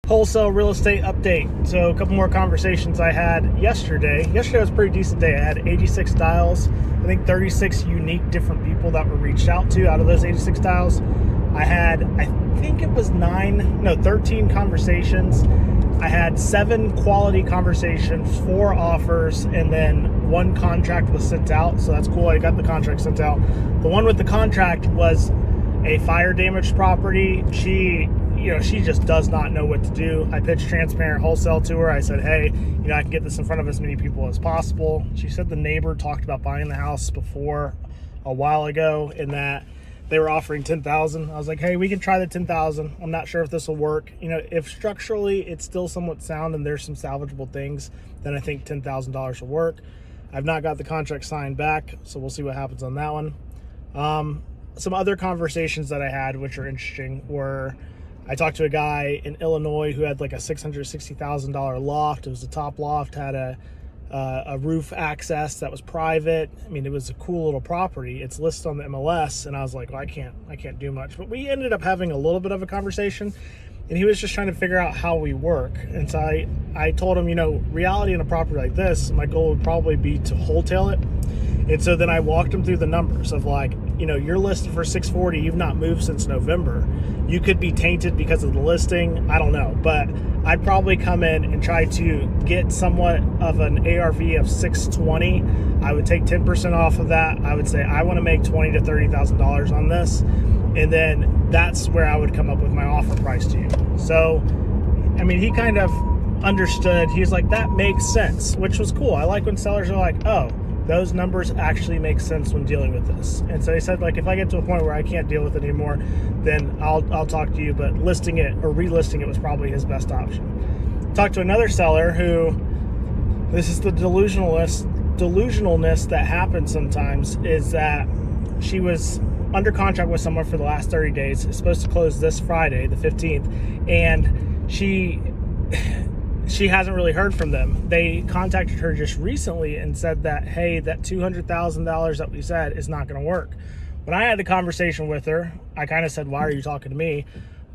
Wholesale real estate update. So a couple more conversations I had yesterday. Yesterday was a pretty decent day. I had 86 dials. I think 36 unique different people that were reached out to out of those 86 dials. I think it was 13 conversations. I had 7 quality conversations, 4 offers, and then 1 contract was sent out. So that's cool. I got the contract sent out. The one with the contract was a fire damaged property. She just does not know what to do. I pitched transparent wholesale to her. I said, hey, I can get this in front of as many people as possible. She said the neighbor talked about buying the house before a while ago and that they were offering $10,000. I was like, hey, we can try the $10,000. I'm not sure if this will work. If structurally it's still somewhat sound and there's some salvageable things, then I think $10,000 will work. I've not got the contract signed back, so we'll see what happens on that one. Some other conversations that I had, which are interesting, were I talked to a guy in Illinois who had like a $660,000 loft. It was a top loft, had a roof access that was private. I mean, it was a cool little property. It's listed on the MLS, and I was like, well, I can't do much. But we ended up having a little bit of a conversation, and he was just trying to figure out how we work. And so I told him, reality in a property like this, my goal would probably be to wholesale it. And so then I walked him through the numbers of like, you're listed for 640, you've not moved since November. You could be tainted because of the listing. I don't know, but I'd probably come in and try to get somewhat of an ARV of 620. I would take 10% off of that. I would say, I want to make $20,000 to $30,000 on this. And then that's where I would come up with my offer price to you. So, he kind of understood. He's like, that makes sense, which was cool. I like when sellers are like, oh, those numbers actually make sense when dealing with this. And so he said, like, if I get to a point where I can't deal with it anymore, then I'll talk to you, but listing it or relisting it was probably his best option. Talked to another seller who, this is the delusionalness that happens sometimes, is that she was under contract with someone for the last 30 days. It's supposed to close this Friday, the 15th, and she hasn't really heard from them. They contacted her just recently and said that, hey, that $200,000 that we said is not going to work. When I had the conversation with her, I kind of said, why are you talking to me?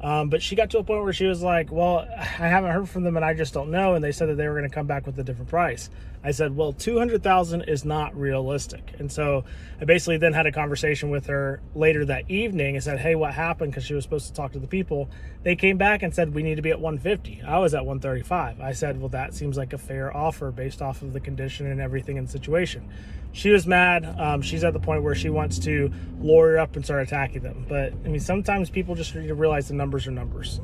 But she got to a point where she was like, well, I haven't heard from them and I just don't know. And they said that they were going to come back with a different price. I said, well, $200,000 is not realistic. And so I basically then had a conversation with her later that evening and said, hey, what happened? Because she was supposed to talk to the people. They came back and said, we need to be at 150. I was at 135. I said, well, that seems like a fair offer based off of the condition and everything in the situation. She was mad. She's at the point where she wants to lawyer up and start attacking them. But sometimes people just need to realize the numbers are numbers.